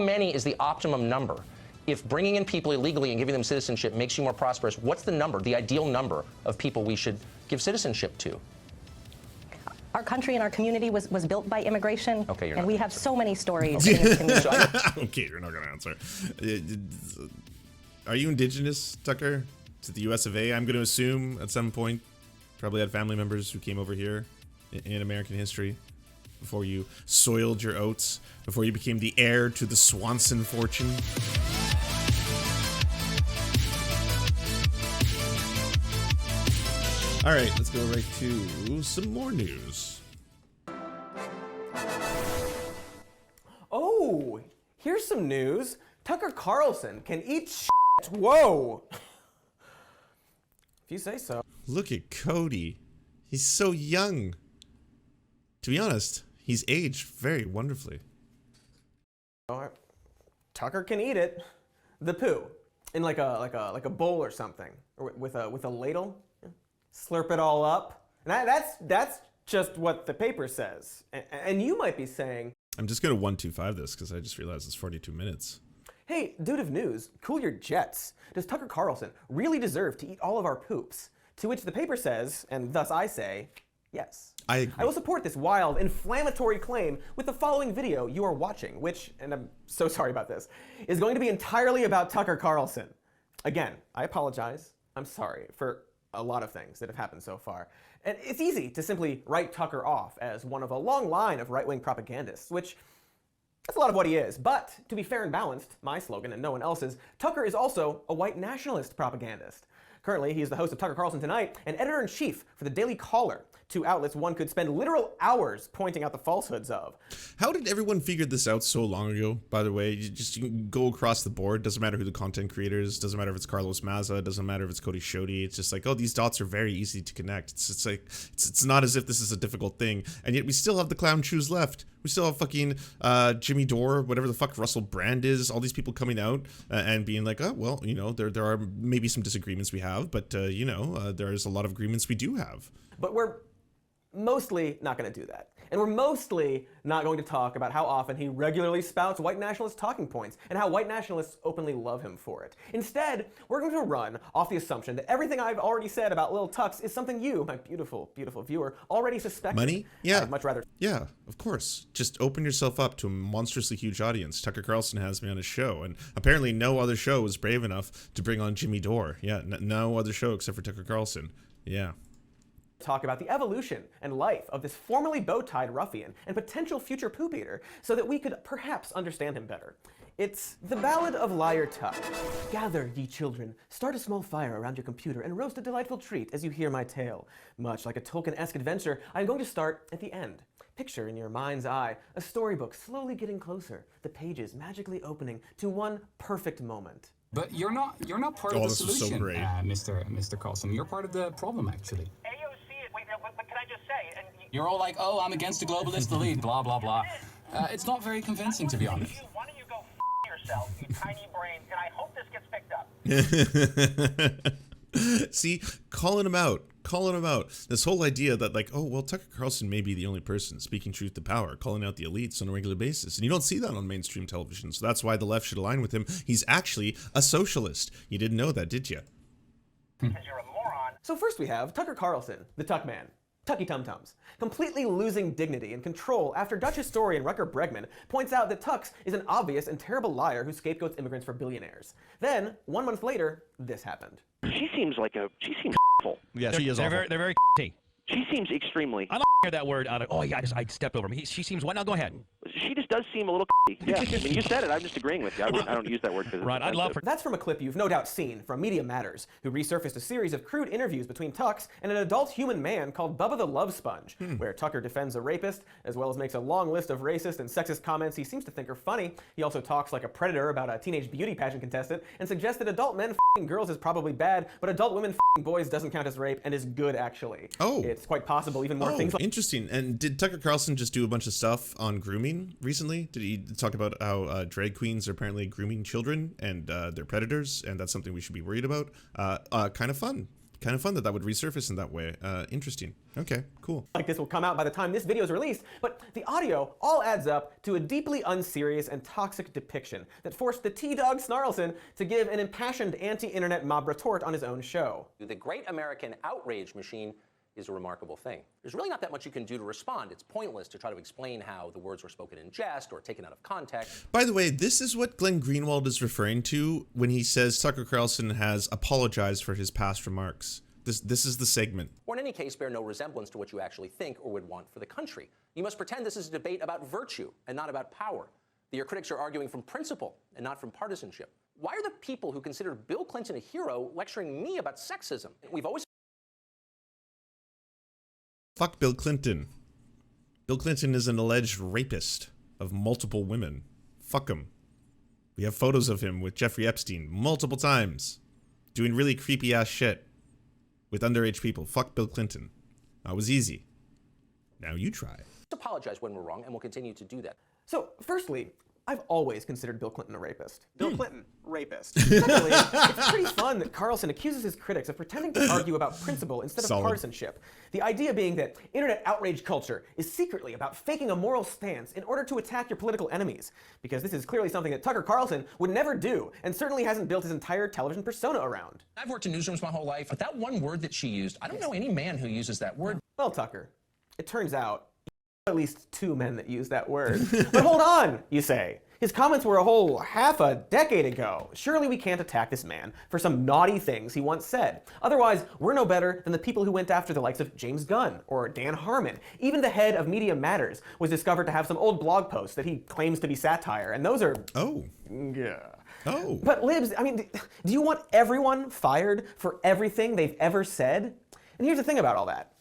many is the optimum number? If bringing in people illegally and giving them citizenship makes you more prosperous, what's the number, the ideal number of people we should give citizenship to? Our country and our community was built by immigration, okay, and we have so many stories. Okay, you're not going to answer. Are you indigenous, Tucker, to the US of A? I'm going to assume at some point, probably had family members who came over here in American history before you soiled your oats, before you became the heir to the Swanson fortune. All right, let's go right to some more news. Oh, here's some news. Tucker Carlson can eat shit. Whoa. If you say so. Look at Cody. He's so young. To be honest, he's aged very wonderfully. Tucker can eat it. The poo. In like a bowl or something. Or with a ladle. Slurp it all up. And that's just what the paper says. And you might be saying, I'm just going to 125 this because I just realized it's 42 minutes. Hey, dude of news, cool your jets. Does Tucker Carlson really deserve to eat all of our poops? To which the paper says, and thus I say, yes. I agree. I will support this wild, inflammatory claim with the following video you are watching, which, and I'm so sorry about this, is going to be entirely about Tucker Carlson. Again, I apologize. I'm sorry for a lot of things that have happened so far. And it's easy to simply write Tucker off as one of a long line of right-wing propagandists, which that's a lot of what he is. But to be fair and balanced, my slogan and no one else's, Tucker is also a white nationalist propagandist. Currently, he is the host of Tucker Carlson Tonight and editor-in-chief for the Daily Caller, two outlets one could spend literal hours pointing out the falsehoods of. How did everyone figure this out so long ago, by the way? You can go across the board. Doesn't matter who the content creator is. Doesn't matter if it's Carlos Maza. Doesn't matter if it's Cody Shoddy. It's just like, oh, these dots are very easy to connect. It's like, it's not as if this is a difficult thing. And yet we still have the clown shoes left. We still have fucking Jimmy Dore, whatever the fuck Russell Brand is, all these people coming out and being like, oh, well, you know, there are maybe some disagreements we have, but, you know, there's a lot of agreements we do have. But we're mostly not going to do that. And we're mostly not going to talk about how often he regularly spouts white nationalist talking points and how white nationalists openly love him for it. Instead, we're going to run off the assumption that everything I've already said about Lil Tux is something you, my beautiful, beautiful viewer, already suspected. Money? Yeah. I'd much rather. Yeah, of course. Just open yourself up to a monstrously huge audience. Tucker Carlson has me on his show, and apparently no other show was brave enough to bring on Jimmy Dore. Yeah, no other show except for Tucker Carlson. Yeah. Talk about the evolution and life of this formerly bow-tied ruffian and potential future poop eater so that we could perhaps understand him better. It's the Ballad of Liar Tuck. Gather, ye children, start a small fire around your computer and roast a delightful treat as you hear my tale. Much like a Tolkien-esque adventure, I'm going to start at the end. Picture in your mind's eye a storybook slowly getting closer, the pages magically opening to one perfect moment. But you're not part of the solution, so great. Mr. Carlson. You're part of the problem, actually. But can I just say, and You're all like, oh, I'm against the globalist elite, blah, blah, blah. It's not very convincing, to be honest. Why don't you go yourself, you tiny brain, and I hope this gets picked up. See, calling him out. This whole idea that like, oh, well, Tucker Carlson may be the only person speaking truth to power, calling out the elites on a regular basis. And you don't see that on mainstream television. So that's why the left should align with him. He's actually a socialist. You didn't know that, did you? Because you're a moron. So first we have Tucker Carlson, the Tuck Man. Tucky Tum-Tums, completely losing dignity and control after Dutch historian Rutger Bregman points out that Tux is an obvious and terrible liar who scapegoats immigrants for billionaires. Then, 1 month later, this happened. She seems awful. Yeah, she is they're awful. They're very She seems extremely. I don't hear that word out of. Oh yeah, I stepped over him. She seems. What now? Go ahead. She just does seem a little. Yeah, I mean, you said it. I'm just agreeing with you. I don't use that word because Right, I'd love for. That's from a clip you've no doubt seen from Media Matters, who resurfaced a series of crude interviews between Tux and an adult human man called Bubba the Love Sponge, where Tucker defends a rapist, as well as makes a long list of racist and sexist comments he seems to think are funny. He also talks like a predator about a teenage beauty pageant contestant, and suggests that adult men f***ing girls is probably bad, but adult women f***ing boys doesn't count as rape and is good, actually. Oh. It's quite possible even more things like. Interesting. And did Tucker Carlson just do a bunch of stuff on grooming recently? Did he talk about how drag queens are apparently grooming children and they're predators, and that's something we should be worried about? Kind of fun. kind of fun that that would resurface in that way. Interesting. Okay, cool. Like this will come out by the time this video is released, but the audio all adds up to a deeply unserious and toxic depiction that forced the T-Dog Snarlson to give an impassioned anti-internet mob retort on his own show. The great American outrage machine is a remarkable thing. There's really not that much you can do to respond. It's pointless to try to explain how the words were spoken in jest or taken out of context. By the way, this is what Glenn Greenwald is referring to when he says Tucker Carlson has apologized for his past remarks. This is the segment. Or in any case, bear no resemblance to what you actually think or would want for the country. You must pretend this is a debate about virtue and not about power. That your critics are arguing from principle and not from partisanship. Why are the people who considered Bill Clinton a hero lecturing me about sexism? We've always... Fuck Bill Clinton. Bill Clinton is an alleged rapist of multiple women. Fuck him. We have photos of him with Jeffrey Epstein multiple times, doing really creepy ass shit with underage people. Fuck Bill Clinton. That was easy. Now you try. apologize when we're wrong, and we'll continue to do that. So, firstly, I've always considered Bill Clinton a rapist. Bill Clinton, rapist. Secondly, it's pretty fun that Carlson accuses his critics of pretending to argue about principle instead of Solid. partisanship. The idea being that internet outrage culture is secretly about faking a moral stance in order to attack your political enemies. Because this is clearly something that Tucker Carlson would never do, and certainly hasn't built his entire television persona around. I've worked in newsrooms my whole life, but that one word that she used, I don't know any man who uses that word. Well, Tucker, it turns out at least 2 men that use that word. But hold on, you say. His comments were a whole half a decade ago. Surely we can't attack this man for some naughty things he once said. Otherwise, we're no better than the people who went after the likes of James Gunn or Dan Harmon. Even the head of Media Matters was discovered to have some old blog posts that he claims to be satire, and those are... Oh. Yeah. Oh. But Libs, I mean, do you want everyone fired for everything they've ever said? And here's the thing about all that.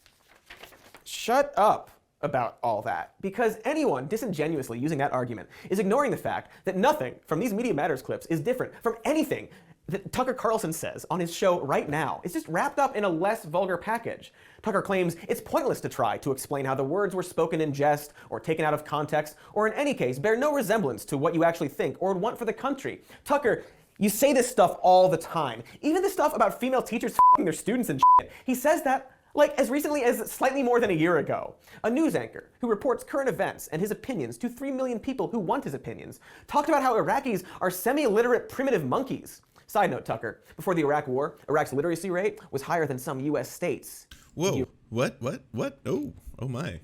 Shut up about all that, because anyone disingenuously using that argument is ignoring the fact that nothing from these Media Matters clips is different from anything that Tucker Carlson says on his show right now. It's just wrapped up in a less vulgar package. Tucker claims it's pointless to try to explain how the words were spoken in jest or taken out of context, or in any case bear no resemblance to what you actually think or would want for the country. Tucker, you say this stuff all the time. Even the stuff about female teachers f***ing their students and shit. He says that like as recently as slightly more than a year ago. A news anchor who reports current events and his opinions to 3 million people who want his opinions talked about how Iraqis are semi-illiterate primitive monkeys. Side note, Tucker, before the Iraq War, Iraq's literacy rate was higher than some US states. Whoa. What? Oh my.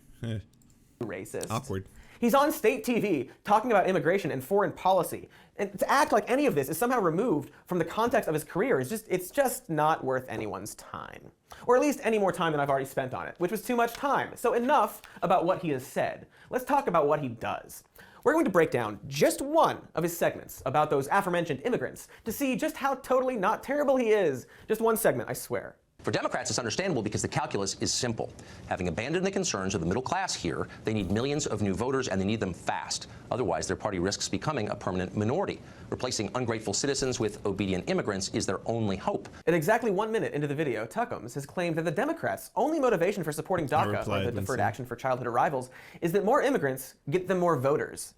Racist. Awkward. He's on state TV talking about immigration and foreign policy. And to act like any of this is somehow removed from the context of his career is it's just not worth anyone's time. Or at least any more time than I've already spent on it, which was too much time. So enough about what he has said. Let's talk about what he does. We're going to break down just one of his segments about those aforementioned immigrants to see just how totally not terrible he is. Just one segment, I swear. For Democrats, it's understandable because the calculus is simple. Having abandoned the concerns of the middle class here, they need millions of new voters, and they need them fast. Otherwise, their party risks becoming a permanent minority. Replacing ungrateful citizens with obedient immigrants is their only hope. At exactly 1 minute into the video, Tuckums has claimed that the Democrats' only motivation for supporting DACA, or the Deferred Action for Childhood Arrivals, is that more immigrants get them more voters.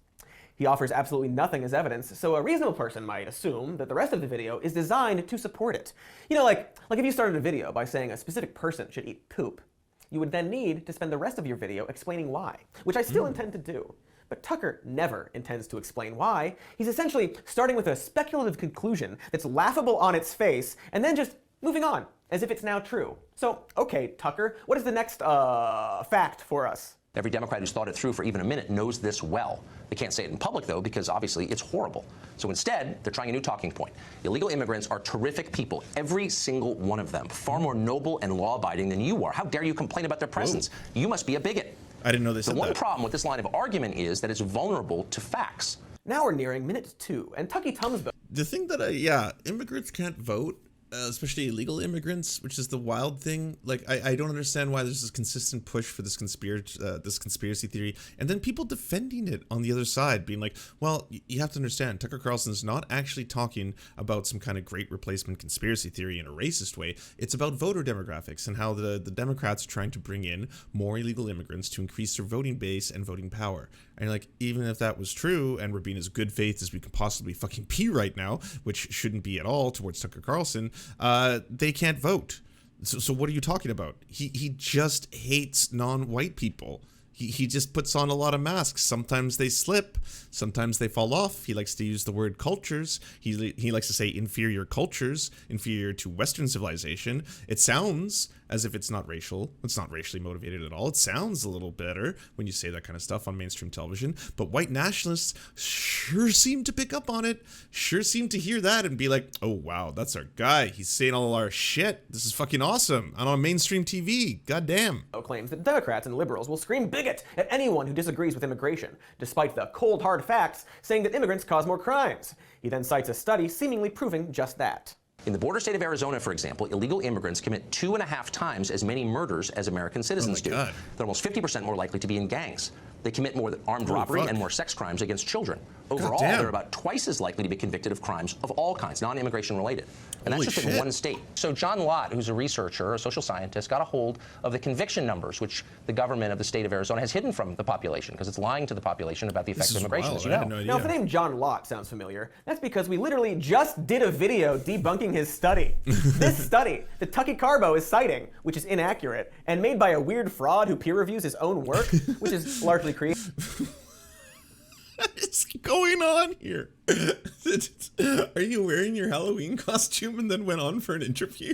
He offers absolutely nothing as evidence, so a reasonable person might assume that the rest of the video is designed to support it. You know, like if you started a video by saying a specific person should eat poop, you would then need to spend the rest of your video explaining why, which I still intend to do. But Tucker never intends to explain why. He's essentially starting with a speculative conclusion that's laughable on its face, and then just moving on, as if it's now true. So, okay, Tucker, what is the next, fact for us? Every Democrat who's thought it through for even a minute knows this well. They can't say it in public, though, because obviously it's horrible. So instead, they're trying a new talking point. Illegal immigrants are terrific people, every single one of them, far more noble and law-abiding than you are. How dare you complain about their presence? Whoa. You must be a bigot. I didn't know they said that. The one problem with this line of argument is that it's vulnerable to facts. Now we're nearing minute 2, and Tucky Tumsbo. The thing that immigrants can't vote, especially illegal immigrants, which is the wild thing. Like, I don't understand why there's this consistent push for this conspiracy theory, and then people defending it on the other side, being like, well, you have to understand, Tucker Carlson's not actually talking about some kind of great replacement conspiracy theory in a racist way. It's about voter demographics and how the Democrats are trying to bring in more illegal immigrants to increase their voting base and voting power. And like, even if that was true, and we're being as good faith as we can possibly fucking be right now, which shouldn't be at all towards Tucker Carlson, they can't vote. So what are you talking about? He just hates non-white people. He just puts on a lot of masks. Sometimes they slip, sometimes they fall off. He likes to use the word cultures. He likes to say inferior cultures, inferior to Western civilization. It sounds as if it's not racial. It's not racially motivated at all. It sounds a little better when you say that kind of stuff on mainstream television. But white nationalists sure seem to pick up on it, sure seem to hear that and be like, oh wow, that's our guy. He's saying all our shit. This is fucking awesome. And on mainstream TV, goddamn. Claims that Democrats and liberals will scream bigot at anyone who disagrees with immigration, despite the cold hard facts saying that immigrants cause more crimes. He then cites a study seemingly proving just that. In the border state of Arizona, for example, illegal immigrants commit 2.5 times as many murders as American citizens do. God. They're almost 50% more likely to be in gangs. They commit more armed robbery and more sex crimes against children. Overall, they're about twice as likely to be convicted of crimes of all kinds, non-immigration related. And that's just in one state. So John Lott, who's a researcher, a social scientist, got a hold of the conviction numbers, which the government of the state of Arizona has hidden from the population, because it's lying to the population about the effects of immigration, as you know. Now, if the name John Lott sounds familiar, that's because we literally just did a video debunking his study. This study that Tucky Carbo is citing, which is inaccurate, and made by a weird fraud who peer reviews his own work, which is largely created. What's going on here? Are you wearing your Halloween costume and then went on for an interview?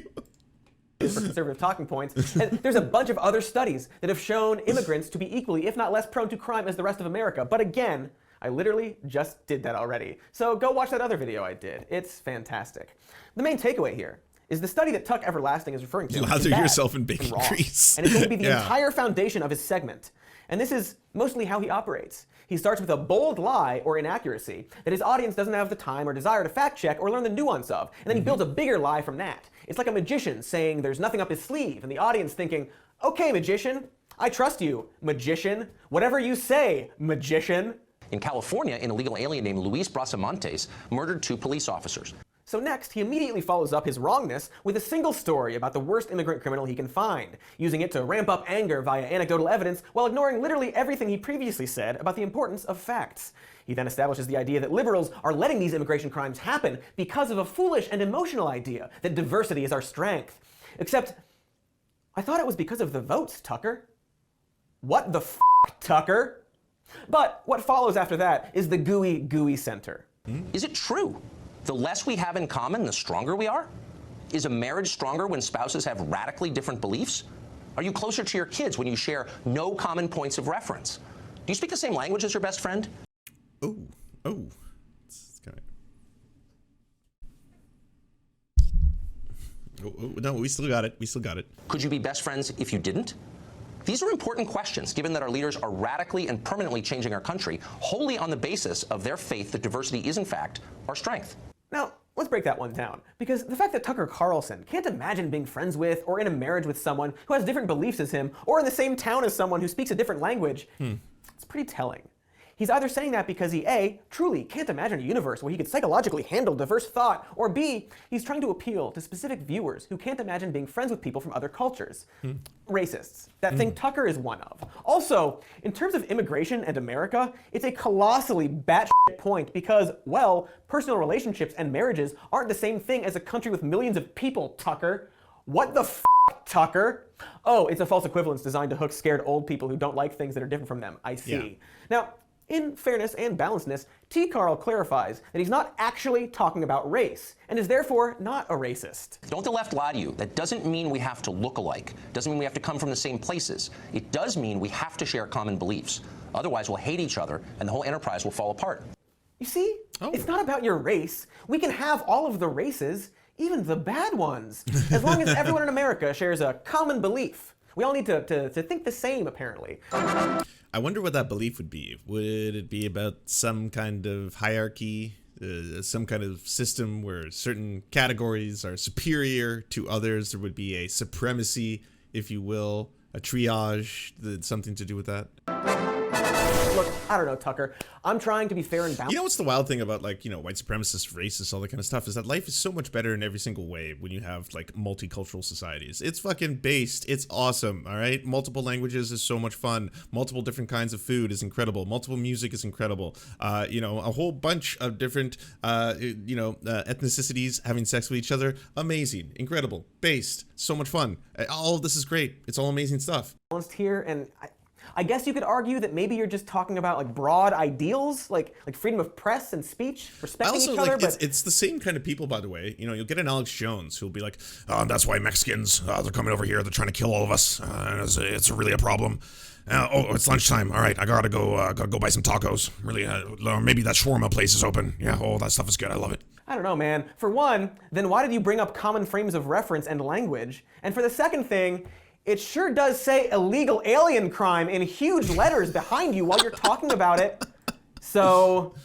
For conservative talking points. And there's a bunch of other studies that have shown immigrants to be equally, if not less, prone to crime as the rest of America. But again, I literally just did that already. So go watch that other video I did. It's fantastic. The main takeaway here is the study that Tuck Everlasting is referring to. Lather yourself in bacon grease. And it's going to be the entire foundation of his segment. And this is mostly how he operates. He starts with a bold lie or inaccuracy that his audience doesn't have the time or desire to fact check or learn the nuance of. And then he builds a bigger lie from that. It's like a magician saying there's nothing up his sleeve, and the audience thinking, okay, magician, I trust you, magician. Whatever you say, magician. In California, an illegal alien named Luis Brasamontes murdered 2 police officers. So next, he immediately follows up his wrongness with a single story about the worst immigrant criminal he can find, using it to ramp up anger via anecdotal evidence while ignoring literally everything he previously said about the importance of facts. He then establishes the idea that liberals are letting these immigration crimes happen because of a foolish and emotional idea that diversity is our strength. Except, I thought it was because of the votes, Tucker. What the f***, Tucker? But what follows after that is the gooey center. Is it true? The less we have in common, the stronger we are? Is a marriage stronger when spouses have radically different beliefs? Are you closer to your kids when you share no common points of reference? Do you speak the same language as your best friend? Oh. It's kind of... Oh, no, we still got it. Could you be best friends if you didn't? These are important questions, given that our leaders are radically and permanently changing our country wholly on the basis of their faith that diversity is, in fact, our strength. Now, let's break that one down, because the fact that Tucker Carlson can't imagine being friends with or in a marriage with someone who has different beliefs as him, or in the same town as someone who speaks a different language, it's pretty telling. He's either saying that because he A, truly can't imagine a universe where he could psychologically handle diverse thought, or B, he's trying to appeal to specific viewers who can't imagine being friends with people from other cultures. Racists. That thing Tucker is one of. Also, in terms of immigration and America, it's a colossally batshit point because, well, personal relationships and marriages aren't the same thing as a country with millions of people, Tucker. What the f***, Tucker? Oh, it's a false equivalence designed to hook scared old people who don't like things that are different from them. I see. Yeah. Now, in fairness and balancedness, T. Carl clarifies that he's not actually talking about race, and is therefore not a racist. Don't the left lie to you. That doesn't mean we have to look alike. Doesn't mean we have to come from the same places. It does mean we have to share common beliefs. Otherwise, we'll hate each other, and the whole enterprise will fall apart. You see? It's not about your race. We can have all of the races, even the bad ones, as long as everyone in America shares a common belief. We all need to think the same, apparently. I wonder what that belief would be. Would it be about some kind of hierarchy, some kind of system where certain categories are superior to others? There would be a supremacy, if you will, a triage, something to do with that? Look, I don't know, Tucker. I'm trying to be fair and balanced. You know what's the wild thing about, like, you know, white supremacists, racists, all that kind of stuff, is that life is so much better in every single way when you have, like, multicultural societies. It's fucking based. It's awesome, all right? Multiple languages is so much fun. Multiple different kinds of food is incredible. Multiple music is incredible. You know, a whole bunch of different, ethnicities having sex with each other, amazing, incredible, based, so much fun. All of this is great. It's all amazing stuff. Here, and I guess you could argue that maybe you're just talking about like broad ideals, like freedom of press and speech, respecting Also, each other. like, But it's the same kind of people, by the way. You know, you'll get an Alex Jones who'll be like, that's why Mexicans, they're coming over here. They're trying to kill all of us. And it's really a problem. It's lunchtime. All right, I gotta go buy some tacos. Really, maybe that shawarma place is open. Yeah, that stuff is good. I love it. I don't know, man. For one, then why did you bring up common frames of reference and language? And for the second thing, it sure does say illegal alien crime in huge letters behind you while you're talking about it. So,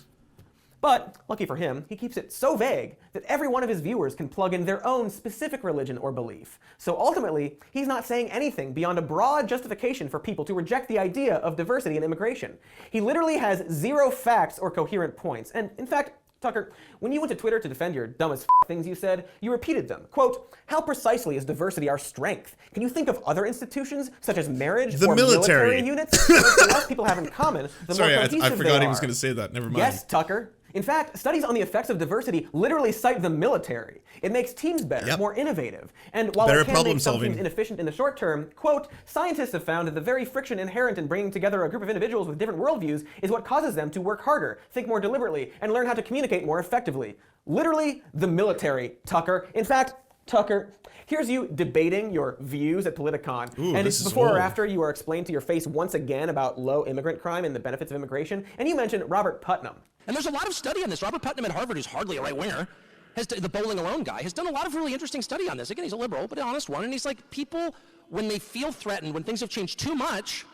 but lucky for him, he keeps it so vague that every one of his viewers can plug in their own specific religion or belief. So ultimately, he's not saying anything beyond a broad justification for people to reject the idea of diversity in immigration. He literally has zero facts or coherent points. And in fact, Tucker, when you went to Twitter to defend your dumb as things you said, you repeated them. Quote, how precisely is diversity our strength? Can you think of other institutions, such as marriage or military units? The less people have in common, the Sorry, more cohesive I forgot they he was are. going to say that. Never mind. Yes, Tucker. In fact, studies on the effects of diversity literally cite the military. It makes teams better, more innovative. And while Better it can problem make some solving. teams inefficient in the short term, quote, scientists have found that the very friction inherent in bringing together a group of individuals with different worldviews is what causes them to work harder, think more deliberately, and learn how to communicate more effectively. Literally, the military, Tucker. In fact, Tucker, here's you debating your views at Politicon. Ooh, and this is before or old. after you are explained to your face once again about low immigrant crime and the benefits of immigration, and you mentioned Robert Putnam. And there's a lot of study on this. Robert Putnam at Harvard, who's hardly a right-winger, the bowling alone guy, has done a lot of really interesting study on this. Again, he's a liberal, but an honest one. And he's like, people, when they feel threatened, when things have changed too much,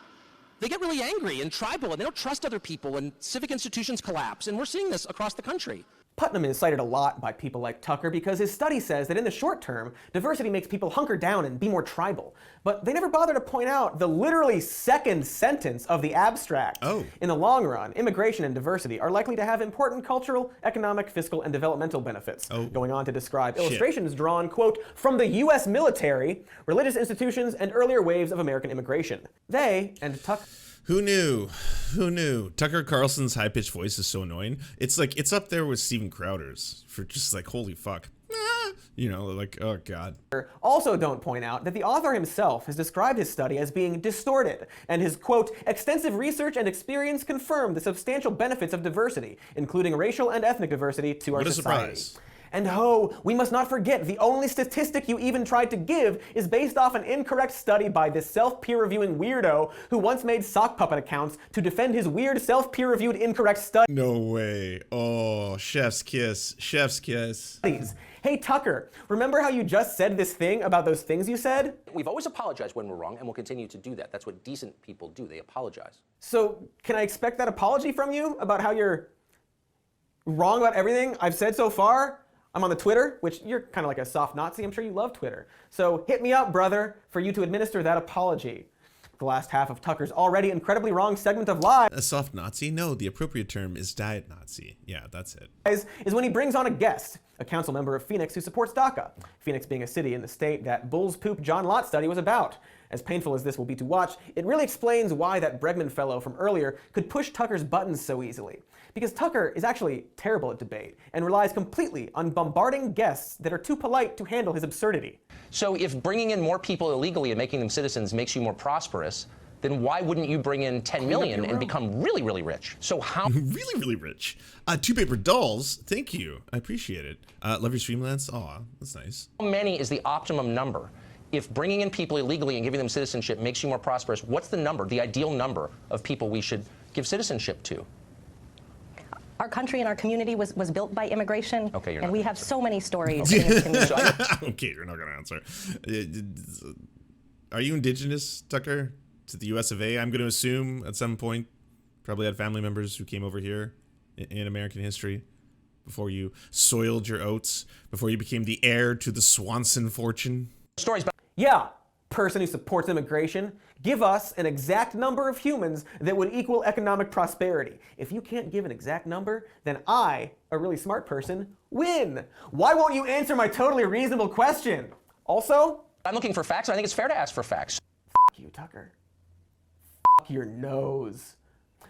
they get really angry and tribal, and they don't trust other people, and civic institutions collapse. And we're seeing this across the country. Putnam is cited a lot by people like Tucker because his study says that in the short term, diversity makes people hunker down and be more tribal. But they never bother to point out the literally second sentence of the abstract. Oh. In the long run, immigration and diversity are likely to have important cultural, economic, fiscal, and developmental benefits. Oh. Going on to describe Shit. illustrations drawn, quote, from the U.S. military, religious institutions, and earlier waves of American immigration. They, and Tucker... Who knew? Who knew? Tucker Carlson's high-pitched voice is so annoying. It's like, it's up there with Steven Crowder's for just like, holy fuck. You know, like, oh god. Also don't point out that the author himself has described his study as being distorted, and his, quote, extensive research and experience confirm the substantial benefits of diversity, including racial and ethnic diversity to our What a society. surprise. And we must not forget, the only statistic you even tried to give is based off an incorrect study by this self-peer-reviewing weirdo who once made sock puppet accounts to defend his weird self-peer-reviewed incorrect study. No way. Oh, chef's kiss. Chef's kiss. Hey Tucker, remember how you just said this thing about those things you said? We've always apologized when we're wrong, and we'll continue to do that. That's what decent people do. They apologize. So can I expect that apology from you about how you're wrong about everything I've said so far? I'm on the Twitter, which you're kind of like a soft Nazi. I'm sure you love Twitter. So hit me up, brother, for you to administer that apology. The last half of Tucker's already incredibly wrong segment of live A soft Nazi? No, the appropriate term is diet Nazi. Yeah, that's it. is when he brings on a guest, a council member of Phoenix who supports DACA. Phoenix being a city in the state that Bull's Poop John Lott study was about. As painful as this will be to watch, it really explains why that Bregman fellow from earlier could push Tucker's buttons so easily. Because Tucker is actually terrible at debate and relies completely on bombarding guests that are too polite to handle his absurdity. So if bringing in more people illegally and making them citizens makes you more prosperous, then why wouldn't you bring in 10 million and become really, really rich? So how... Really, really rich. Two paper dolls. Thank you. I appreciate it. Love your Streamlabs. Aw, that's nice. How many is the optimum number? If bringing in people illegally and giving them citizenship makes you more prosperous, what's the number, the ideal number of people we should give citizenship to? Our country and our community was built by immigration, Okay, you're and not we gonna have answer. so many stories in this community. Okay, you're not going to answer. Are you indigenous, Tucker, to the US of A? I'm going to assume at some point, probably had family members who came over here in American history before you soiled your oats, before you became the heir to the Swanson fortune. Stories about... Yeah, person who supports immigration, give us an exact number of humans that would equal economic prosperity. If you can't give an exact number, then I, a really smart person, win. Why won't you answer my totally reasonable question? Also, I'm looking for facts, and I think it's fair to ask for facts. F you, Tucker. F your nose.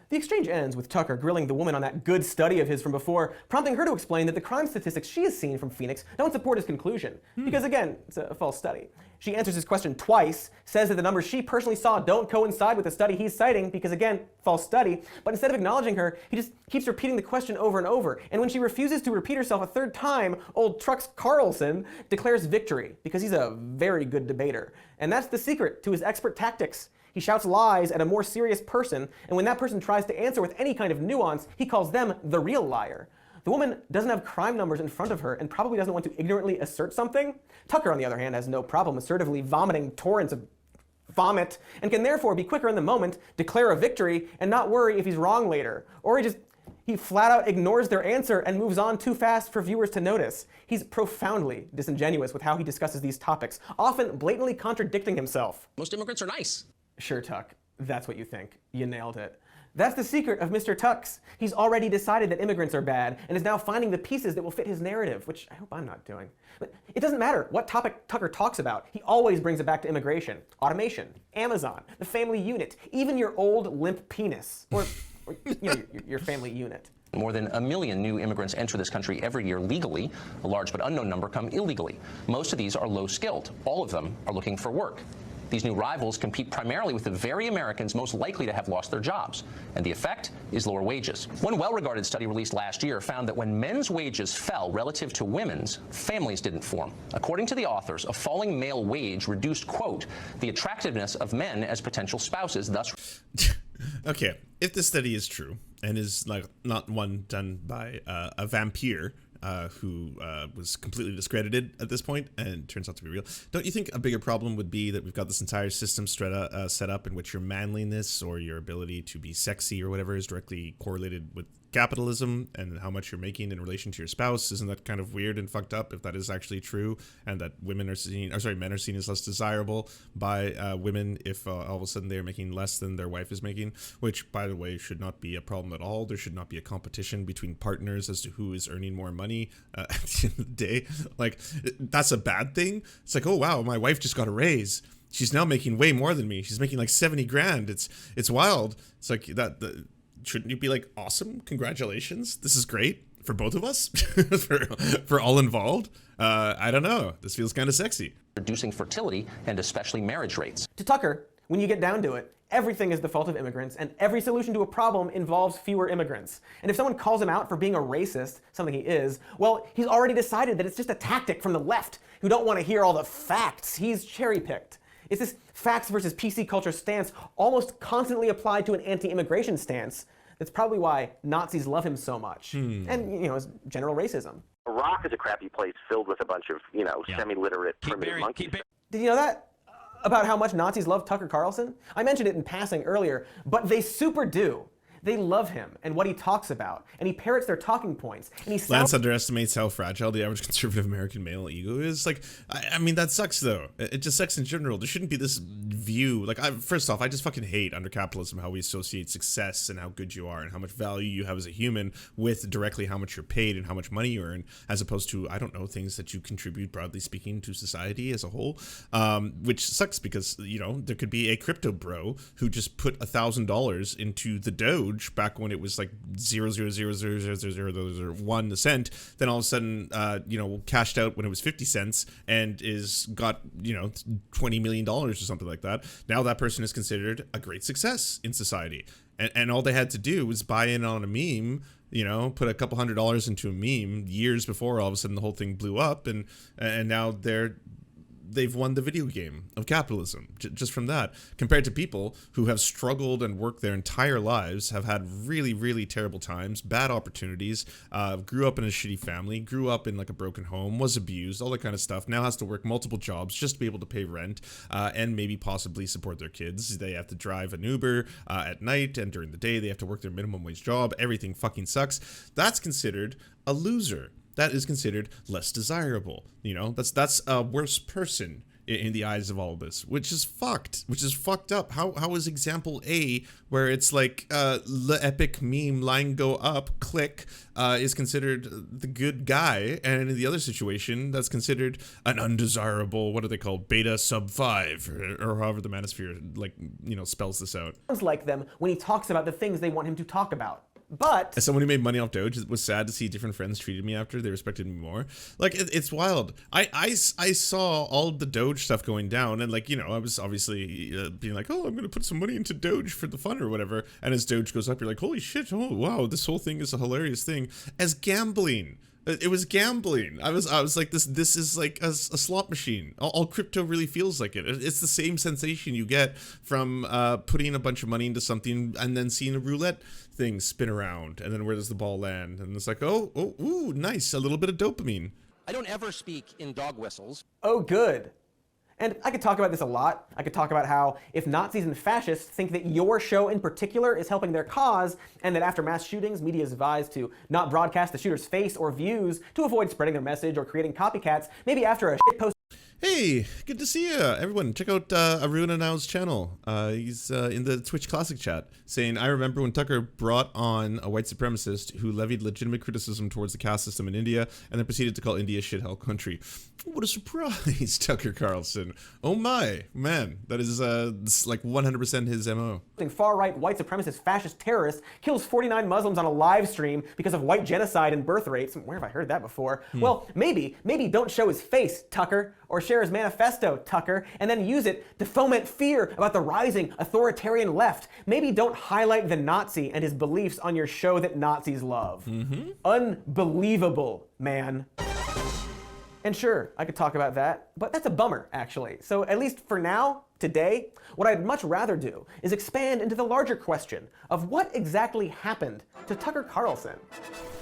The exchange ends with Tucker grilling the woman on that good study of his from before, prompting her to explain that the crime statistics she has seen from Phoenix don't support his conclusion. Because again, it's a false study. She answers his question twice, says that the numbers she personally saw don't coincide with the study he's citing, because again, false study, but instead of acknowledging her, he just keeps repeating the question over and over. And when she refuses to repeat herself a third time, old Trucks Carlson declares victory, because he's a very good debater. And that's the secret to his expert tactics. He shouts lies at a more serious person, and when that person tries to answer with any kind of nuance, he calls them the real liar. The woman doesn't have crime numbers in front of her and probably doesn't want to ignorantly assert something. Tucker, on the other hand, has no problem assertively vomiting torrents of vomit and can therefore be quicker in the moment, declare a victory, and not worry if he's wrong later. Or he flat out ignores their answer and moves on too fast for viewers to notice. He's profoundly disingenuous with how he discusses these topics, often blatantly contradicting himself. Most immigrants are nice. Sure, Tuck. That's what you think. You nailed it. That's the secret of Mr. Tux. He's already decided that immigrants are bad and is now finding the pieces that will fit his narrative, which I hope I'm not doing. But it doesn't matter what topic Tucker talks about. He always brings it back to immigration, automation, Amazon, the family unit, even your old limp penis, or your family unit. More than 1 million new immigrants enter this country every year legally. A large but unknown number come illegally. Most of these are low-skilled. All of them are looking for work. These new rivals compete primarily with the very Americans most likely to have lost their jobs, and the effect is lower wages. One well-regarded study released last year found that when men's wages fell relative to women's, families didn't form. According to the authors, a falling male wage reduced, quote, the attractiveness of men as potential spouses, thus... Okay, if this study is true, and is like not one done by a vampire, who was completely discredited at this point and turns out to be real. Don't you think a bigger problem would be that we've got this entire system set up in which your manliness or your ability to be sexy or whatever is directly correlated with capitalism and how much you're making in relation to your spouse? Isn't that kind of weird and fucked up if that is actually true, and that men are seen as less desirable by women if all of a sudden they're making less than their wife is making, which, by the way, should not be a problem at all. There should not be a competition between partners as to who is earning more money at the end of the day. Like, that's a bad thing. It's like, oh wow, my wife just got a raise. She's now making way more than me. She's making like 70 grand. It's wild. It's like that. Shouldn't you be like, awesome, congratulations, this is great for both of us, for all involved? I don't know, this feels kind of sexy. Reducing fertility and especially marriage rates. To Tucker, when you get down to it, everything is the fault of immigrants, and every solution to a problem involves fewer immigrants. And if someone calls him out for being a racist, something he is, well, he's already decided that it's just a tactic from the left who don't want to hear all the facts. He's cherry-picked. It's this facts versus PC culture stance almost constantly applied to an anti-immigration stance. That's probably why Nazis love him so much. And, his general racism. Iraq is a crappy place filled with a bunch of, semi-literate primitive monkeys. Did you know that? About how much Nazis love Tucker Carlson? I mentioned it in passing earlier, but they super do. They love him and what he talks about, and he parrots their talking points. And Lance underestimates how fragile the average conservative American male ego is. Like, I mean, that sucks though. It just sucks in general. There shouldn't be this view. Like, first off, I just fucking hate under capitalism how we associate success and how good you are and how much value you have as a human with directly how much you're paid and how much money you earn, as opposed to, I don't know, things that you contribute, broadly speaking, to society as a whole. Which sucks because, there could be a crypto bro who just put $1,000 into the Doge back when it was like 0.0000001 cent, then all of a sudden cashed out when it was 50 cents and got $20 million or something like that. Now that person is considered a great success in society, and all they had to do was buy in on a meme, put a couple $100 into a meme years before all of a sudden the whole thing blew up, and now they've won the video game of capitalism just from that, compared to people who have struggled and worked their entire lives, have had really, really terrible times, bad opportunities, grew up in a shitty family, grew up in like a broken home, was abused, all that kind of stuff, now has to work multiple jobs just to be able to pay rent and maybe possibly support their kids. They have to drive an Uber at night, and during the day they have to work their minimum wage job. Everything fucking sucks. That's considered a loser. That is considered less desirable. That's a worse person in the eyes of all of this, which is fucked up. How is example A, where it's like the epic meme line go up, click, is considered the good guy, and in the other situation that's considered an undesirable, what are they called, beta sub 5, or however the manosphere, like, you know, spells this out. Sounds like them when he talks about the things they want him to talk about. But as someone who made money off Doge, it was sad to see different friends treated me after. They respected me more. Like, it's wild. I saw all the Doge stuff going down, and, like, you know, I was obviously being like, oh, I'm going to put some money into Doge for the fun or whatever. And as Doge goes up, you're like, holy shit, oh, wow, this whole thing is a hilarious thing. As gambling. It was gambling. I was like, this is like a slot machine. All crypto really feels like it. It's the same sensation you get from putting a bunch of money into something and then seeing a roulette thing spin around, and then where does the ball land? And it's like, ooh, nice, a little bit of dopamine. I don't ever speak in dog whistles. oh, good. And I could talk about this a lot. I could talk about how if Nazis and fascists think that your show in particular is helping their cause, and that after mass shootings, media is advised to not broadcast the shooter's face or views to avoid spreading their message or creating copycats, maybe after a shitpost. Hey, good to see you, everyone. Check out Aruna Now's channel. He's in the Twitch Classic chat saying, I remember when Tucker brought on a white supremacist who levied legitimate criticism towards the caste system in India and then proceeded to call India a shithole country. What a surprise, Tucker Carlson. Oh my, man, that is like 100% his MO. Far-right white supremacist fascist terrorist kills 49 Muslims on a live stream because of white genocide and birth rates. Where have I heard that before? Well, maybe don't show his face, Tucker, or share his manifesto, Tucker, and then use it to foment fear about the rising authoritarian left. Maybe don't highlight the Nazi and his beliefs on your show that Nazis love. Unbelievable, man. And sure, I could talk about that, but that's a bummer, actually. So at least for now, today, what I'd much rather do is expand into the larger question of what exactly happened to Tucker Carlson.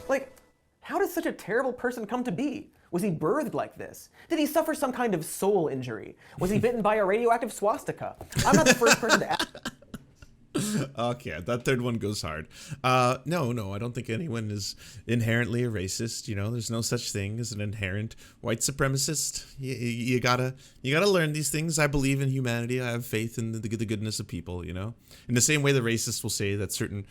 Like, how does such a terrible person come to be? Was he birthed like this? Did he suffer some kind of soul injury? Was he bitten by a radioactive swastika? I'm not the first person to ask. Okay, that third one goes hard. No, I don't think anyone is inherently a racist. You know, there's no such thing as an inherent white supremacist. You gotta learn these things. I believe in humanity. I have faith in the goodness of people, you know? In the same way the racists will say that certain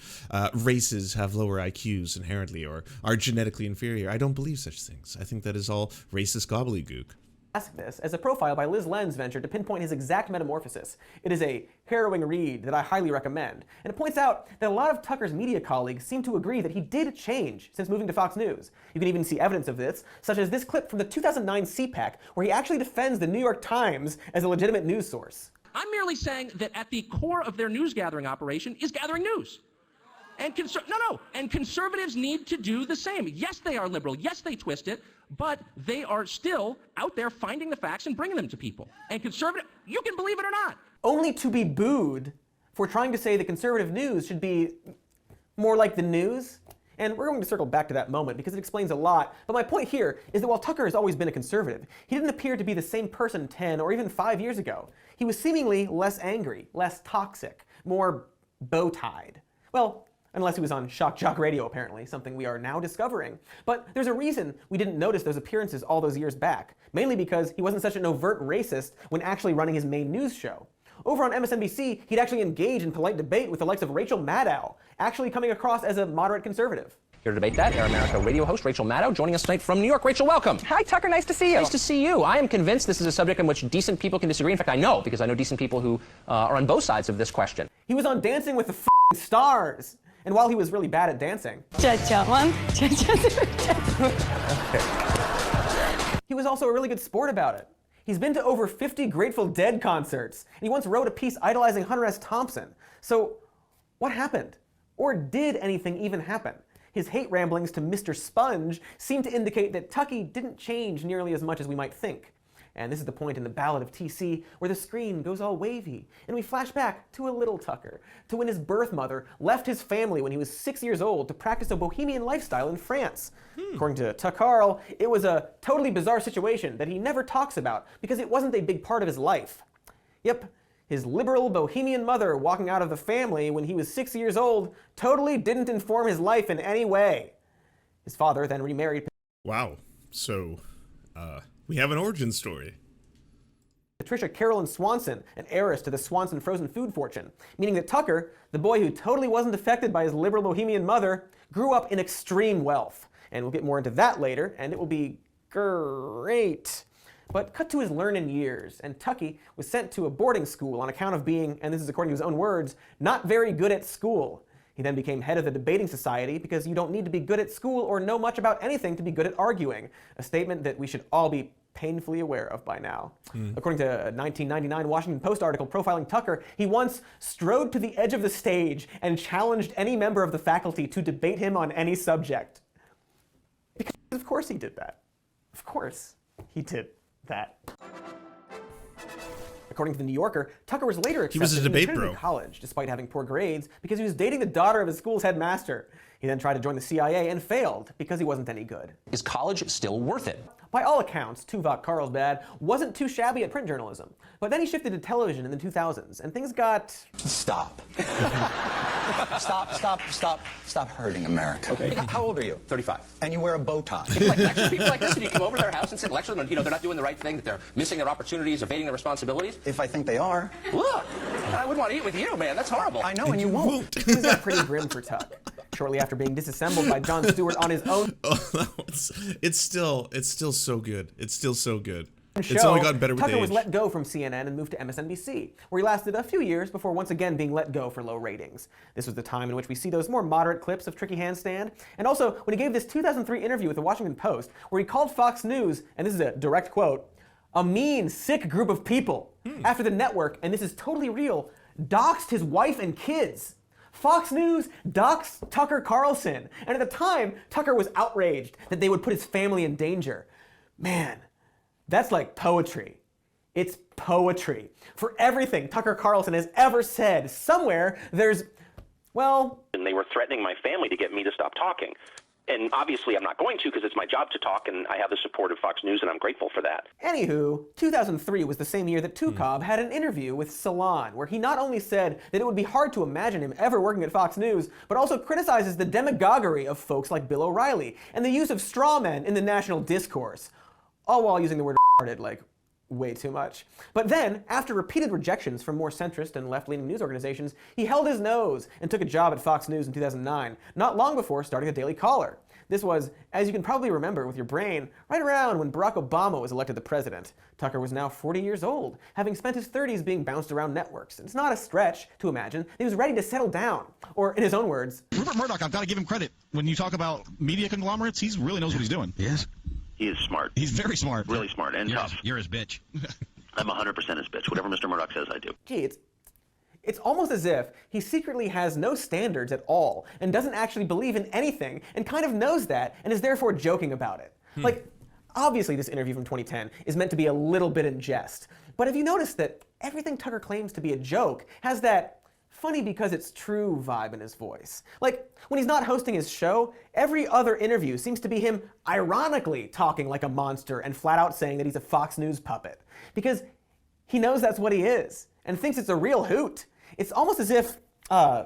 races have lower IQs inherently or are genetically inferior. I don't believe such things. I think that is all racist gobbledygook. Ask this as a profile by Liz Lenz ventured to pinpoint his exact metamorphosis. It is a harrowing read that I highly recommend, and it points out that a lot of Tucker's media colleagues seem to agree that he did change since moving to Fox News. You can even see evidence of this, such as this clip from the 2009 CPAC, where he actually defends the New York Times as a legitimate news source. I'm merely saying that at the core of their news gathering operation is gathering news. And and conservatives need to do the same. Yes, they are liberal. Yes, they twist it, but they are still out there finding the facts and bringing them to people. And conservative, you can believe it or not. Only to be booed for trying to say that conservative news should be more like the news. And we're going to circle back to that moment because it explains a lot. But my point here is that while Tucker has always been a conservative, he didn't appear to be the same person 10 or even 5 years ago. He was seemingly less angry, less toxic, more bow-tied. Well, unless he was on Shock Jock Radio, apparently, something we are now discovering. But there's a reason we didn't notice those appearances all those years back, mainly because he wasn't such an overt racist when actually running his main news show. Over on MSNBC, he'd actually engage in polite debate with the likes of Rachel Maddow, actually coming across as a moderate conservative. Here to debate that, Air America radio host Rachel Maddow joining us tonight from New York. Rachel, welcome. Hi, Tucker. Nice to see you. Nice to see you. I am convinced this is a subject on which decent people can disagree. In fact, I know, because I know decent people who are on both sides of this question. He was on Dancing with the Stars. And while he was really bad at dancing, he was also a really good sport about it. He's been to over 50 Grateful Dead concerts, and he once wrote a piece idolizing Hunter S. Thompson. So, what happened? Or did anything even happen? His hate ramblings to Mr. Sponge seem to indicate that Tucky didn't change nearly as much as we might think. And this is the point in the Ballad of TC where the screen goes all wavy, and we flash back to a little Tucker, to when his birth mother left his family when he was 6 years old to practice a bohemian lifestyle in France. According to Tucker, it was a totally bizarre situation that he never talks about because it wasn't a big part of his life. Yep, his liberal bohemian mother walking out of the family when he was 6 years old totally didn't inform his life in any way. His father then remarried. Wow. So, we have an origin story. Patricia Carolyn Swanson, an heiress to the Swanson frozen food fortune, meaning that Tucker, the boy who totally wasn't affected by his liberal bohemian mother, grew up in extreme wealth. And we'll get more into that later, and it will be great. But cut to his learning years, and Tucky was sent to a boarding school on account of being, and this is according to his own words, not very good at school. He then became head of the debating society because you don't need to be good at school or know much about anything to be good at arguing, a statement that we should all be painfully aware of by now. According to a 1999 Washington Post article profiling Tucker, he once strode to the edge of the stage and challenged any member of the faculty to debate him on any subject. Because of course he did that. Of course he did that. According to the New Yorker, Tucker was later accepted He was a debate into Trinity bro. College despite having poor grades because he was dating the daughter of his school's headmaster. He then tried to join the CIA and failed because he wasn't any good. Is college still worth it? By all accounts, Tuvok Carlsbad wasn't too shabby at print journalism, but then he shifted to television in the 2000s, and things got... Stop. Stop hurting America. Okay. How old are you? 35. And you wear a bow tie. People like lecture people like this, and you come over to their house and sit and lecture them, and they're not doing the right thing, that they're missing their opportunities, evading their responsibilities. If I think they are. Look, I wouldn't want to eat with you, man. That's horrible. I know, and you won't. Things got pretty grim for Tuck. Shortly after being disassembled by Jon Stewart on his own It's still so good. It's still so good. show, It's only gotten better with Tucker age. was let go from CNN and moved to MSNBC, where he lasted a few years before once again being let go for low ratings. This was the time in which we see those more moderate clips of Tricky Handstand, and also when he gave this 2003 interview with the Washington Post, where he called Fox News, and this is a direct quote, a mean, sick group of people, after the network, and this is totally real, doxed his wife and kids. Fox News doxed Tucker Carlson, and at the time, Tucker was outraged that they would put his family in danger. Man, that's like poetry. It's poetry. For everything Tucker Carlson has ever said, somewhere there's, well... And they were threatening my family to get me to stop talking. And obviously I'm not going to because it's my job to talk, and I have the support of Fox News, and I'm grateful for that. Anywho, 2003 was the same year that Tukov had an interview with Salon, where he not only said that it would be hard to imagine him ever working at Fox News, but also criticizes the demagoguery of folks like Bill O'Reilly and the use of straw men in the national discourse. All while using the word retarded, like, way too much. But then, after repeated rejections from more centrist and left-leaning news organizations, he held his nose and took a job at Fox News in 2009, not long before starting the Daily Caller. This was, as you can probably remember with your brain, right around when Barack Obama was elected the president. Tucker was now 40 years old, having spent his 30s being bounced around networks. It's not a stretch to imagine that he was ready to settle down. Or, in his own words, Rupert Murdoch, I've got to give him credit. When you talk about media conglomerates, he really knows what he's doing. Yes. He is smart. He's very smart. Really smart and tough. You're his bitch. I'm 100% his bitch. Whatever Mr. Murdoch says, I do. gee, it's almost as if he secretly has no standards at all and doesn't actually believe in anything and kind of knows that and is therefore joking about it. Like, obviously this interview from 2010 is meant to be a little bit in jest, but have you noticed that everything Tucker claims to be a joke has that funny because it's true vibe in his voice? Like, when he's not hosting his show, every other interview seems to be him ironically talking like a monster and flat out saying that he's a Fox News puppet. Because he knows that's what he is and thinks it's a real hoot. It's almost as if, I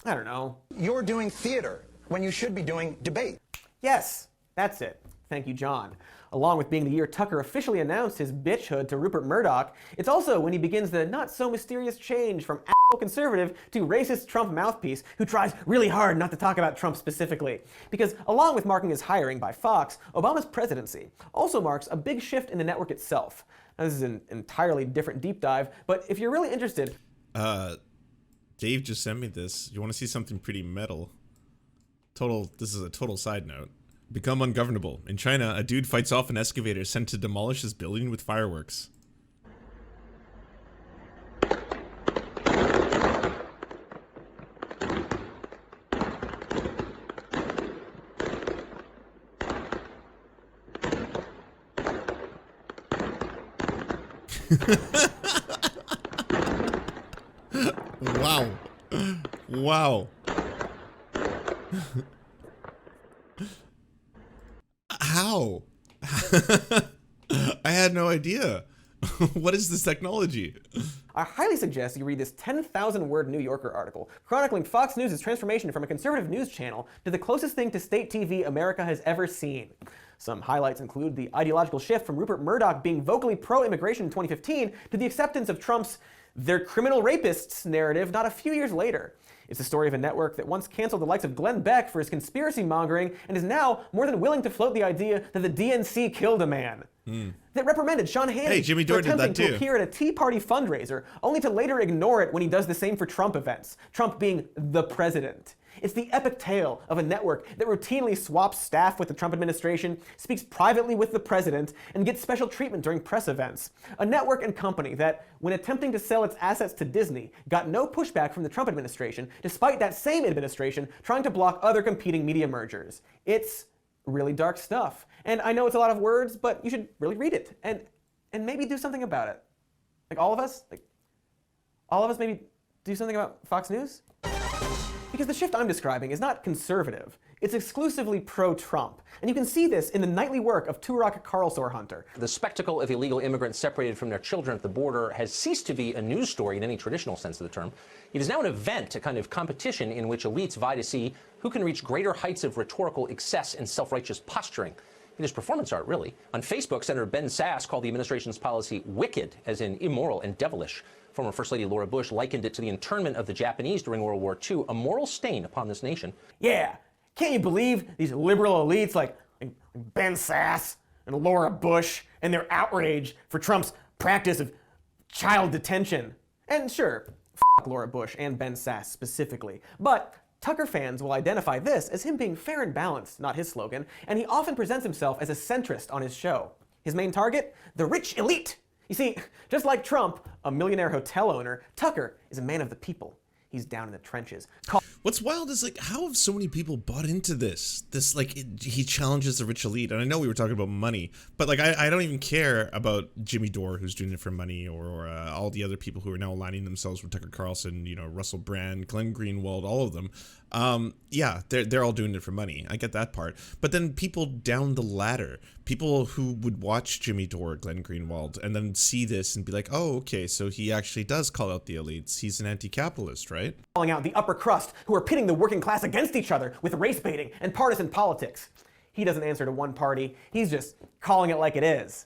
don't know. You're doing theater when you should be doing debate. Yes, that's it. Thank you, John. Along with being the year Tucker officially announced his bitchhood to Rupert Murdoch, it's also when he begins the not-so-mysterious change from asshole conservative to racist Trump mouthpiece who tries really hard not to talk about Trump specifically. Because along with marking his hiring by Fox, Obama's presidency also marks a big shift in the network itself. Now, this is an entirely different deep dive, but if you're really interested... Dave just sent me this. You want to see something pretty metal? This is a total side note. Become ungovernable. In China, a dude fights off an excavator sent to demolish his building with fireworks. Wow. Wow. How? I had no idea. What is this technology? I highly suggest you read this 10,000-word New Yorker article chronicling Fox News' transformation from a conservative news channel to the closest thing to state TV America has ever seen. Some highlights include the ideological shift from Rupert Murdoch being vocally pro-immigration in 2015 to the acceptance of Trump's "they're criminal rapists" narrative not a few years later. It's the story of a network that once canceled the likes of Glenn Beck for his conspiracy mongering and is now more than willing to float the idea that the DNC killed a man. That reprimanded Sean Hannity for attempting to appear at a Tea Party fundraiser, only to later ignore it when he does the same for Trump events, Trump being the president. It's the epic tale of a network that routinely swaps staff with the Trump administration, speaks privately with the president, and gets special treatment during press events. A network and company that, when attempting to sell its assets to Disney, got no pushback from the Trump administration, despite that same administration trying to block other competing media mergers. It's really dark stuff. And I know it's a lot of words, but you should really read it and maybe do something about it. Like all of us maybe do something about Fox News? Because the shift I'm describing is not conservative. It's exclusively pro-Trump. And you can see this in the nightly work of Turok Carlson. The spectacle of illegal immigrants separated from their children at the border has ceased to be a news story in any traditional sense of the term. It is now an event, a kind of competition in which elites vie to see who can reach greater heights of rhetorical excess and self-righteous posturing. It is performance art, really. On Facebook, Senator Ben Sasse called the administration's policy wicked, as in immoral and devilish. Former First Lady Laura Bush likened it to the internment of the Japanese during World War II, a moral stain upon this nation. Yeah, can't you believe these liberal elites like Ben Sasse and Laura Bush and their outrage for Trump's practice of child detention? And sure, f*** Laura Bush and Ben Sasse specifically, but Tucker fans will identify this as him being fair and balanced, not his slogan, and he often presents himself as a centrist on his show. His main target? The rich elite. You see, just like Trump, a millionaire hotel owner, Tucker is a man of the people. He's down in the trenches. What's wild is, like, how have so many people bought into this? He challenges the rich elite. And I know we were talking about money, but, like, I don't even care about Jimmy Dore, who's doing it for money, or all the other people who are now aligning themselves with Tucker Carlson, you know, Russell Brand, Glenn Greenwald, all of them. Yeah, they're all doing it for money. I get that part. But then people down the ladder, people who would watch Jimmy Dore, Glenn Greenwald, and then see this and be like, oh, okay, so he actually does call out the elites. He's an anti-capitalist, right? Calling out the upper crust who are pitting the working class against each other with race baiting and partisan politics. He doesn't answer to one party. He's just calling it like it is.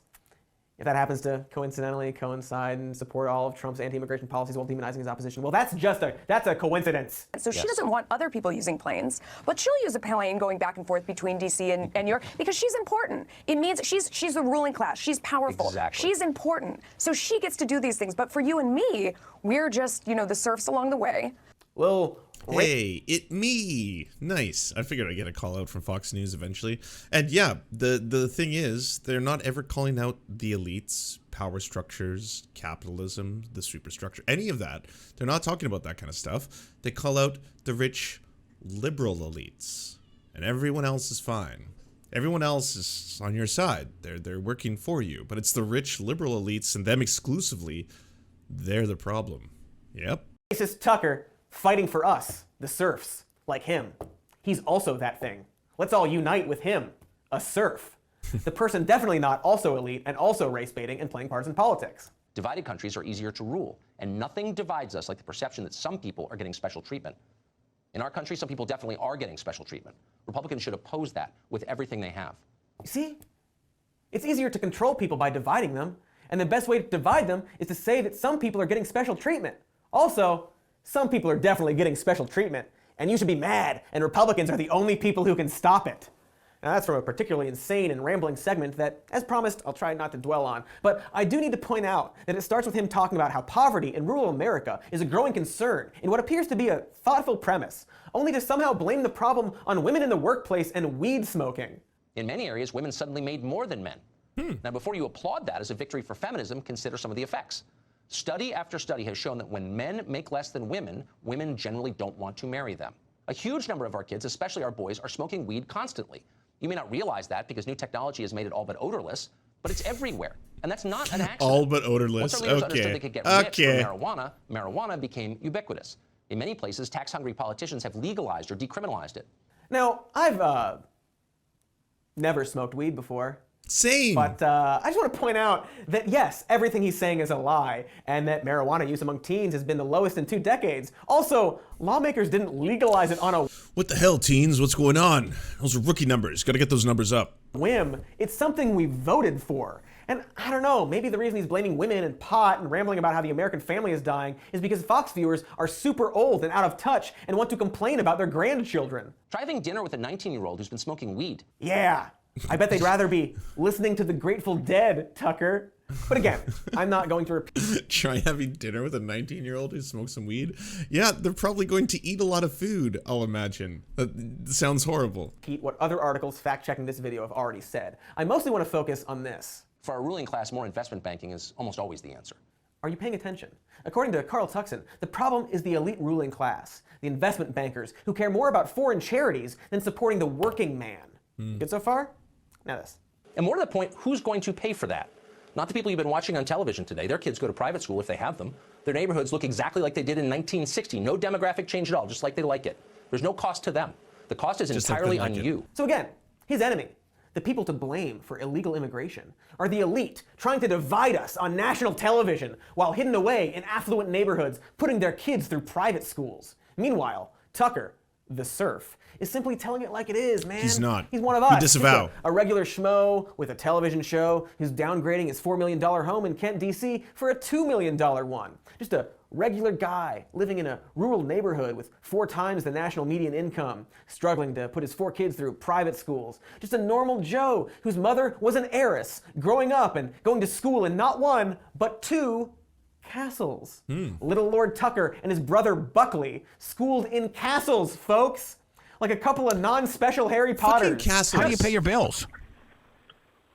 If that happens to coincidentally coincide and support all of Trump's anti-immigration policies while demonizing his opposition, well, that's a coincidence. So she doesn't want other people using planes, but she'll use a plane going back and forth between D.C. and New York because she's important. It means she's the ruling class. She's powerful. Exactly. She's important. So she gets to do these things. But for you and me, we're just, you know, the serfs along the way. Well, hey, it me. Nice. I figured I'd get a call out from Fox News eventually. And yeah, the thing is, they're not ever calling out the elites, power structures, capitalism, the superstructure, any of that. They're not talking about that kind of stuff. They call out the rich liberal elites, and everyone else is fine. Everyone else is on your side. They're working for you. But it's the rich liberal elites and them exclusively. They're the problem. Yep. Racist Tucker fighting for us, the serfs, like him. He's also that thing. Let's all unite with him, a serf. The person definitely not also elite and also race baiting and playing partisan politics. Divided countries are easier to rule, and nothing divides us like the perception that some people are getting special treatment. In our country, some people definitely are getting special treatment. Republicans should oppose that with everything they have. You see? It's easier to control people by dividing them, and the best way to divide them is to say that some people are getting special treatment. Also, some people are definitely getting special treatment, and you should be mad, and Republicans are the only people who can stop it. Now that's from a particularly insane and rambling segment that, as promised, I'll try not to dwell on. But I do need to point out that it starts with him talking about how poverty in rural America is a growing concern in what appears to be a thoughtful premise, only to somehow blame the problem on women in the workplace and weed smoking. In many areas, women suddenly made more than men. Now, before you applaud that as a victory for feminism, consider some of the effects. Study after study has shown that when men make less than women, women generally don't want to marry them. A huge number of our kids, especially our boys, are smoking weed constantly. You may not realize that because new technology has made it all but odorless, but it's everywhere. And that's not an accident. All but odorless. Once our leaders understood they could get rich from marijuana became ubiquitous. In many places, tax-hungry politicians have legalized or decriminalized it. Now, I've never smoked weed before. Same. But I just want to point out that yes, everything he's saying is a lie, and that marijuana use among teens has been the lowest in 2 decades. Also, lawmakers didn't legalize it on a What the hell, teens? What's going on? Those are rookie numbers. Gotta get those numbers up. whim. It's something we voted for. And I don't know, maybe the reason he's blaming women and pot and rambling about how the American family is dying is because Fox viewers are super old and out of touch and want to complain about their grandchildren. Try having dinner with a 19-year-old who's been smoking weed. Yeah, I bet they'd rather be listening to the Grateful Dead, Tucker. But again, I'm not going to repeat. Try having dinner with a 19-year-old who smokes some weed? Yeah, they're probably going to eat a lot of food, I'll imagine. That sounds horrible. What other articles fact-checking this video have already said. I mostly want to focus on this. For our ruling class, more investment banking is almost always the answer. Are you paying attention? According to Carlson, the problem is the elite ruling class, the investment bankers, who care more about foreign charities than supporting the working man. Good so far? Now this. And more to the point, who's going to pay for that? Not the people you've been watching on television today. Their kids go to private school if they have them. Their neighborhoods look exactly like they did in 1960. No demographic change at all, just like they like it. There's no cost to them. The cost is entirely on you. So again, his enemy, the people to blame for illegal immigration, are the elite trying to divide us on national television while hidden away in affluent neighborhoods, putting their kids through private schools. Meanwhile, Tucker, the serf, is simply telling it like it is, man. He's not. He's one of us. We disavow. Just a regular schmo with a television show who's downgrading his $4 million home in Kent, D.C. for a $2 million one. Just a regular guy living in a rural neighborhood with 4 times the national median income, struggling to put his 4 kids through private schools. Just a normal Joe whose mother was an heiress, growing up and going to school in not 1, but 2 castles. Little Lord Tucker and his brother Buckley schooled in castles, folks. Like a couple of non-special Harry Potters. Fucking castles. How do you pay your bills?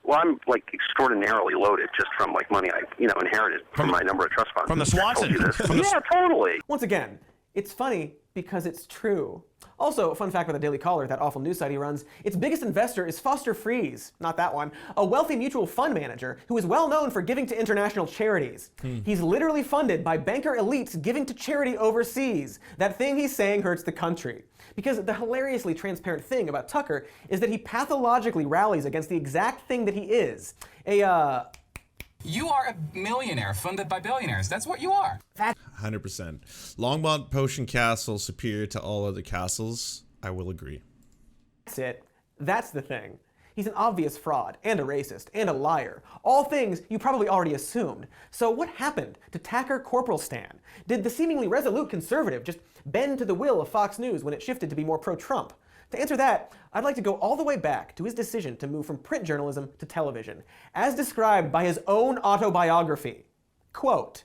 Well, I'm like extraordinarily loaded just from like money I inherited from my number of trust funds. From the Swanson. Yeah, totally. Once again, it's funny because it's true. Also, a fun fact about the Daily Caller, that awful news site he runs, its biggest investor is Foster Freeze, not that one, a wealthy mutual fund manager who is well known for giving to international charities. He's literally funded by banker elites giving to charity overseas. That thing he's saying hurts the country. Because the hilariously transparent thing about Tucker is that he pathologically rallies against the exact thing that he is. You are a millionaire funded by billionaires. That's what you are. 100%. Longmont Potion Castle superior to all other castles. I will agree. That's it. That's the thing. He's an obvious fraud, and a racist, and a liar. All things you probably already assumed. So what happened to Tacker Corporal Stan? Did the seemingly resolute conservative just bend to the will of Fox News when it shifted to be more pro-Trump? To answer that, I'd like to go all the way back to his decision to move from print journalism to television, as described by his own autobiography. Quote,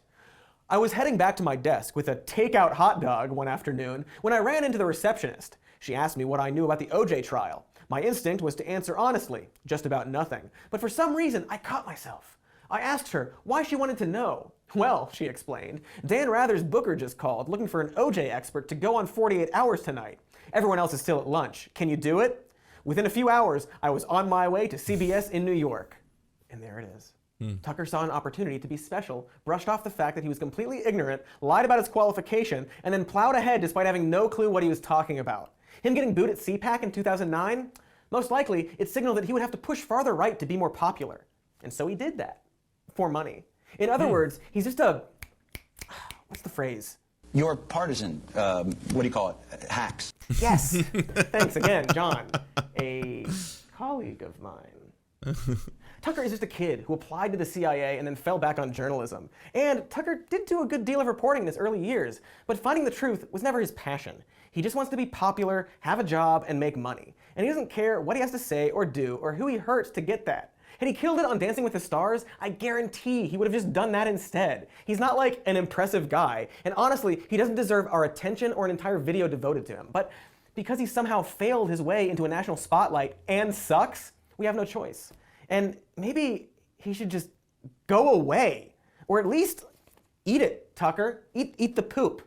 "I was heading back to my desk with a takeout hot dog one afternoon when I ran into the receptionist. She asked me what I knew about the OJ trial. My instinct was to answer honestly, just about nothing. But for some reason, I caught myself. I asked her why she wanted to know. Well, she explained, Dan Rather's booker just called looking for an OJ expert to go on 48 Hours tonight. Everyone else is still at lunch. Can you do it? Within a few hours, I was on my way to CBS in New York." And there it is. Tucker saw an opportunity to be special, brushed off the fact that he was completely ignorant, lied about his qualification, and then plowed ahead despite having no clue what he was talking about. Him getting booed at CPAC in 2009? Most likely, it signaled that he would have to push farther right to be more popular. And so he did that. For money. In other words, he's just a... what's the phrase? Your partisan, what do you call it? Hacks. Yes. Thanks again, John. A colleague of mine. Tucker is just a kid who applied to the CIA and then fell back on journalism. And Tucker did do a good deal of reporting in his early years, but finding the truth was never his passion. He just wants to be popular, have a job, and make money. And he doesn't care what he has to say or do or who he hurts to get that. Had he killed it on Dancing with the Stars, I guarantee he would have just done that instead. He's not like an impressive guy, and honestly, he doesn't deserve our attention or an entire video devoted to him. But because he somehow failed his way into a national spotlight and sucks, we have no choice. And maybe he should just go away. Or at least eat it, Tucker. Eat the poop.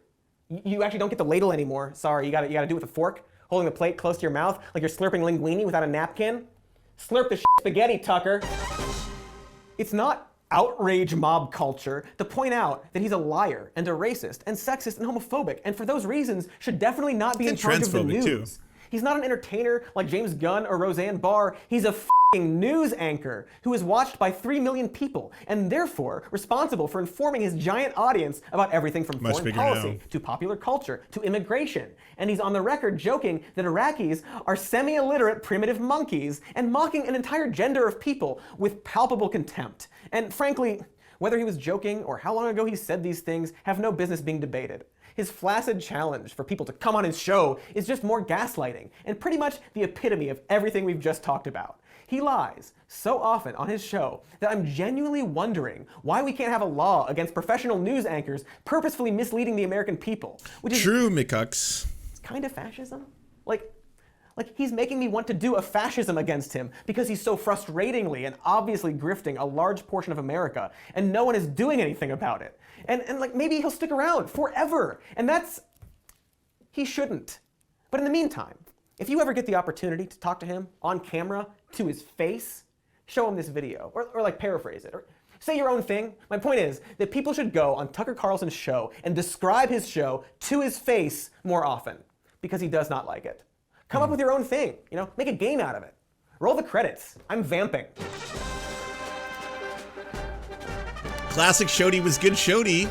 You actually don't get the ladle anymore. Sorry, you gotta do it with a fork, holding the plate close to your mouth like you're slurping linguine without a napkin. Slurp the spaghetti, Tucker. It's not outrage mob culture to point out that he's a liar and a racist and sexist and homophobic, and for those reasons should definitely not be in charge of the news. Too. He's not an entertainer like James Gunn or Roseanne Barr. He's a news anchor who is watched by 3 million people and therefore responsible for informing his giant audience about everything from Much foreign bigger policy now. to popular culture to immigration. And he's on the record joking that Iraqis are semi-illiterate primitive monkeys and mocking an entire gender of people with palpable contempt. And frankly, whether he was joking or how long ago he said these things have no business being debated. His flaccid challenge for people to come on his show is just more gaslighting and pretty much the epitome of everything we've just talked about. He lies so often on his show that I'm genuinely wondering why we can't have a law against professional news anchors purposefully misleading the American people. Which is True, McCux. It's kind of fascism. Like he's making me want to do a fascism against him because he's so frustratingly and obviously grifting a large portion of America and no one is doing anything about it. And like maybe he'll stick around forever. And he shouldn't. But in the meantime, if you ever get the opportunity to talk to him on camera, to his face, show him this video, or like paraphrase it, or say your own thing. My point is that people should go on Tucker Carlson's show and describe his show to his face more often, because he does not like it. Come up with your own thing, make a game out of it. Roll the credits. I'm vamping. Classic Shody was good Shody.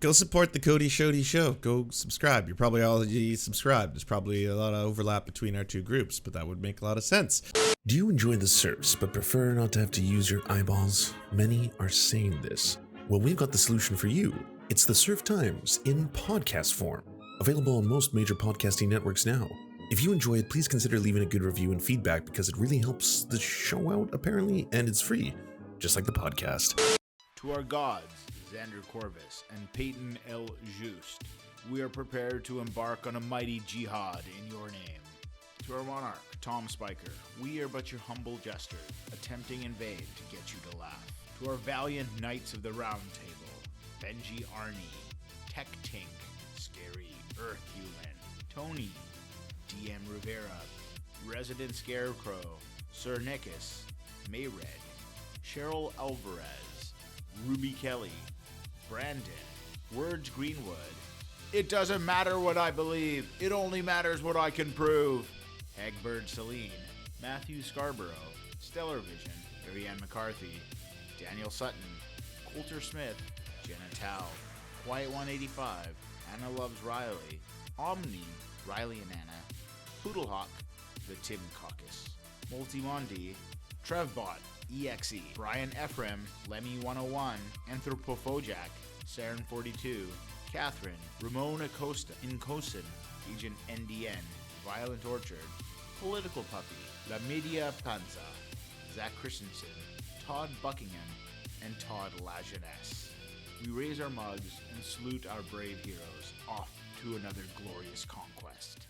Go support the Cody Shody show. Go subscribe. You're probably already subscribed. There's probably a lot of overlap between our two groups, but that would make a lot of sense. Do you enjoy the Serfs but prefer not to have to use your eyeballs? Many are saying this. Well, we've got the solution for you. It's the Serf Times in podcast form. Available on most major podcasting networks now. If you enjoy it, please consider leaving a good review and feedback because it really helps the show out, apparently, and it's free, just like the podcast. To our gods, Xander Corvus and Peyton L. Just, we are prepared to embark on a mighty jihad in your name. To our monarch, Tom Spiker, we are but your humble jester, attempting in vain to get you to laugh. To our valiant knights of the Round Table, Benji Arnie, Tech Tink, Scary Earth Human, Tony, DM Rivera, Resident Scarecrow, Sir Nickus, Mayred, Cheryl Alvarez, Ruby Kelly, Brandon, Words Greenwood. It doesn't matter what I believe, it only matters what I can prove. Hagbird Celine, Matthew Scarborough, Stellar Vision, Ariane McCarthy, Daniel Sutton, Coulter Smith, Jenna Tao, Quiet 185, Anna Loves Riley, Omni, Riley and Anna, Poodlehawk, The Tim Caucus, Multimondi, Trevbot, EXE, Brian Ephraim, Lemmy 101, Anthropophojak, Saren 42, Catherine, Ramon Acosta, Incosin, Agent NDN, Violent Orchard, Political Puppy, La Media Panza, Zach Christensen, Todd Buckingham, and Todd Lajeunesse. We raise our mugs and salute our brave heroes off to another glorious conquest.